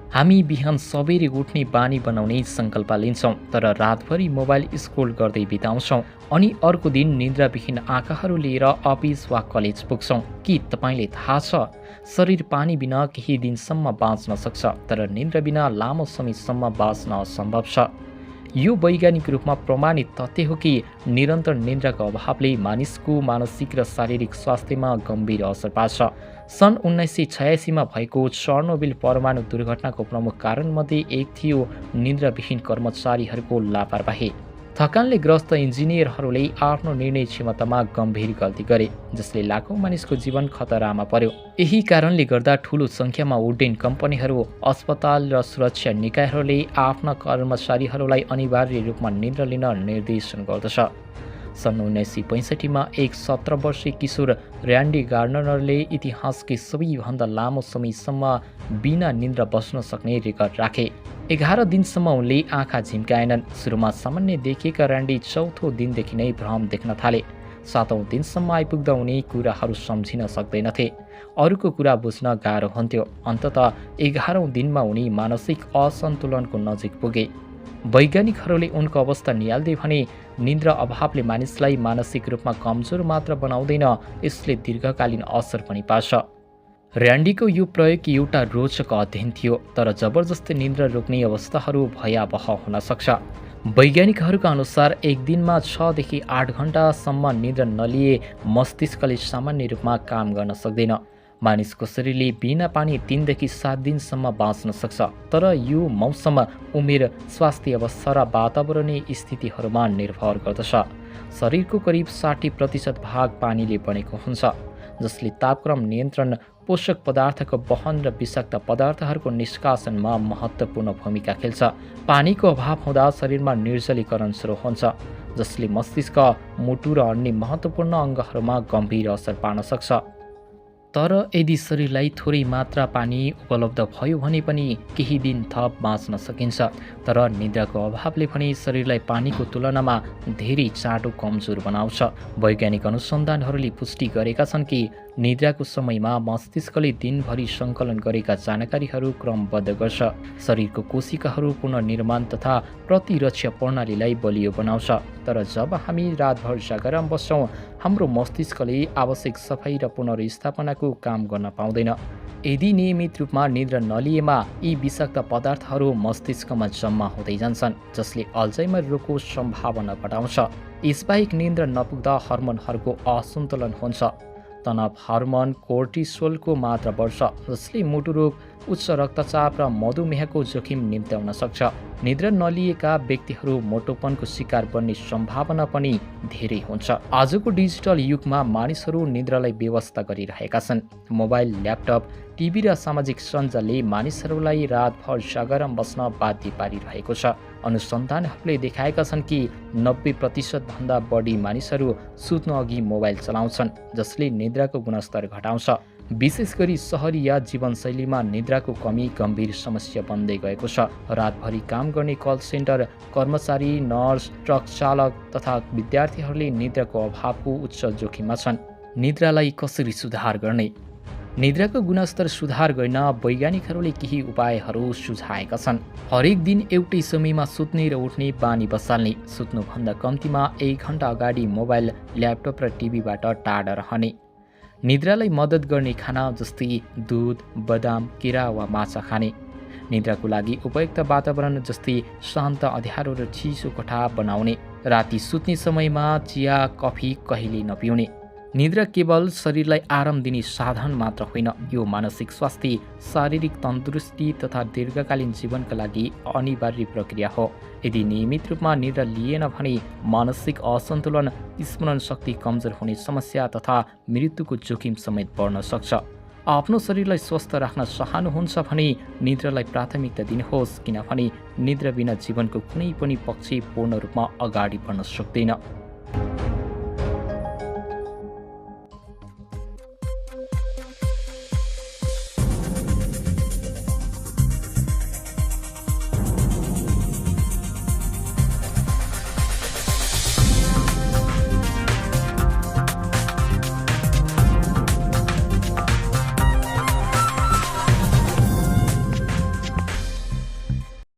हामी बिहान सबेरै उठ्ने बानी बनाउने सङ्कल्प लिन्छौँ, तर रातभरि मोबाइल स्क्रोल गर्दै बिताउँछौँ अनि अर्को दिन निद्राविहीन आँखाहरू लिएर अफिस वा कलेज पुग्छौँ। के तपाईँले थाहा छ, शरीर पानी बिना केही दिनसम्म बाँच्न सक्छ, तर निद्रा बिना लामो समयसम्म बाँच्न असम्भव छ। यो वैज्ञानिक रूपमा प्रमाणित तथ्य हो कि निरन्तर निद्राको अभावले मानिसको मानसिक र शारीरिक स्वास्थ्यमा गम्भीर असर पार्छ। सन् 1986मा भएको चर्नोबिल परमाणु दुर्घटनाको प्रमुख कारणमध्ये एक थियो निद्राविहीन कर्मचारीहरूको लापरवाही। थकानले ग्रस्त इन्जिनियरहरूले आफ्नो निर्णय क्षमतामा गम्भीर गल्ती गरे, जसले लाखौँ मानिसको जीवन खतरामा पर्यो। यही कारणले गर्दा ठूलो सङ्ख्यामा उड्डयन कम्पनीहरू, अस्पताल र सुरक्षा निकायहरूले आफ्ना कर्मचारीहरूलाई अनिवार्य रूपमा निद्रा लिन निर्देशन गर्दछ। सन् 1965मा एक 17 वर्षीय किशोर र्यान्डी गार्डनरले इतिहासकै सबैभन्दा लामो समयसम्म बिना निद्रा बस्न सक्ने रेकर्ड राखे। 11 दिनसम्म उनले आँखा झिम्काएनन्। सुरुमा सामान्य देखिएका र्यान्डी चौथो दिनदेखि नै भ्रम देख्न थाले। 7औं दिनसम्म आइपुग्दा उनी कुराहरू सम्झिन सक्दैनथे, अरूको कुरा बुझ्न गाह्रो हुन्थ्यो। अन्ततः 11औं दिनमा उनी मानसिक असन्तुलनको नजिक पुगे। वैज्ञानिकहरूले उनको अवस्था निहाल्दै भने निद्रा अभावले मानिसलाई मानसिक रूपमा कमजोर मात्र बनाउँदैन, यसले दीर्घकालीन असर पनि पार्छ। र्यान्डीको यो प्रयोग एउटा रोचक अध्ययन थियो, तर जबरजस्ती निद्रा रोक्ने अवस्थाहरू भयावह हुन सक्छ। वैज्ञानिकहरूका अनुसार एक दिनमा 6 देखि 8 घण्टासम्म निद्रा नलिए मस्तिष्कले सामान्य रूपमा काम गर्न सक्दैन। मानिसको शरीरले बिना पानी 3 देखि 7 दिनसम्म बाँच्न सक्छ, तर यो मौसम, उमेर, स्वास्थ्य अवस्था र वातावरणीय स्थितिहरूमा निर्भर गर्दछ। शरीरको करिब 60% भाग पानीले बनेको हुन्छ, जसले तापक्रम नियन्त्रण, पोषक पदार्थको वहन र विषाक्त पदार्थहरूको निष्कासनमा महत्त्वपूर्ण भूमिका खेल्छ। पानीको अभाव हुँदा शरीरमा निर्जलीकरण सुरु हुन्छ, जसले मस्तिष्क, मुटु र अन्य महत्त्वपूर्ण अङ्गहरूमा गम्भीर असर पार्न सक्छ। तर यदि शरीरलाई थोरै मात्रा पानी उपलब्ध भयो भने पनि केही दिन थप बाँच्न सकिन्छ। तर निद्राको अभावले पनि शरीरलाई पानीको तुलनामा धेरै चाँडो कमजोर बनाउँछ। वैज्ञानिक अनुसन्धानहरूले पुष्टि गरेका छन् कि निद्राको समयमा मस्तिष्कले दिनभरि सङ्कलन गरेका जानकारीहरू क्रमबद्ध गर्छ, शरीरको कोशिकाहरू पुनर्निर्माण तथा प्रतिरक्षा प्रणालीलाई बलियो बनाउँछ। तर जब हामी रातभर जागरण बस्छौँ, हाम्रो मस्तिष्कले आवश्यक सफाइ र पुनर्स्थापनाको काम गर्न पाउँदैन। यदि नियमित रूपमा निद्रा नलिएमा यी विषाक्त पदार्थहरू मस्तिष्कमा जम्मा हुँदै जान्छन्, जसले अल्जाइमर रोगको सम्भावना बढाउँछ। यसबाहेक निद्रा नपुग्दा हर्मोनहरूको असन्तुलन हुन्छ। तनाव हार्मोन कोर्टिसोलको मात्रा बढ्छ, जसले मुटु रोग, उच्च रक्तचाप र मधुमेहको जोखिम निम्त्याउन सक्छ। निद्रा नलिएका व्यक्तिहरू मोटोपनको शिकार बन्ने सम्भावना पनि धेरै हुन्छ। आजको डिजिटल युगमा मानिसहरू निद्रालाई व्यवस्था गरिरहेका छन्। मोबाइल, ल्यापटप, टिभी र सामाजिक सञ्जालले मानिसहरूलाई रातभर जागरण बस्न बाध्य पारिरहेको छ। अनुसन्धानहरूले देखाएका छन् कि 90% भन्दा बढी मानिसहरू सुत्नु अघि मोबाइल चलाउँछन्, जसले निद्राको गुणस्तर घटाउँछ। विशेष गरी सहरी या जीवनशैलीमा निद्राको कमी गम्भीर समस्या बन्दै गएको छ। रातभरि काम गर्ने कल सेन्टर कर्मचारी, नर्स, ट्रक चालक तथा विद्यार्थीहरूले निद्राको अभावको उच्च जोखिममा छन्। निद्रालाई कसरी सुधार गर्ने? निद्राको गुणस्तर सुधार गर्न वैज्ञानिकहरूले केही उपायहरू सुझाएका छन्। हरेक दिन एउटै समयमा सुत्ने र उठ्ने बानी बसाल्ने। सुत्नुभन्दा कम्तीमा 1 घण्टा अगाडि मोबाइल, ल्यापटप र टिभीबाट टाढा रहने। निद्रालाई मद्दत गर्ने खाना जस्तै दुध, बदाम, केरा वा माछा खाने। निद्राको लागि उपयुक्त वातावरण जस्तै शान्त, अँध्यारो र चिसो कोठा बनाउने। राति सुत्ने समयमा चिया, कफी कहिल्यै नपिउने। निद्रा केवल शरीरलाई आराम दिने साधन मात्र होइन, यो मानसिक स्वास्थ्य, शारीरिक तन्दुरुस्ती तथा दीर्घकालीन जीवनका लागि अनिवार्य प्रक्रिया हो। यदि नियमित रूपमा निद्रा लिएन भने मानसिक असन्तुलन, स्मरण शक्ति कमजोर हुने समस्या तथा मृत्युको जोखिम समेत बढ्न सक्छ। आफ्नो शरीरलाई स्वस्थ राख्न चाहनुहुन्छ भने निद्रालाई प्राथमिकता दिनुहोस्, किनभने निद्रा बिना जीवनको कुनै पनि पक्ष पूर्ण रूपमा अगाडि बढ्न सक्दैन।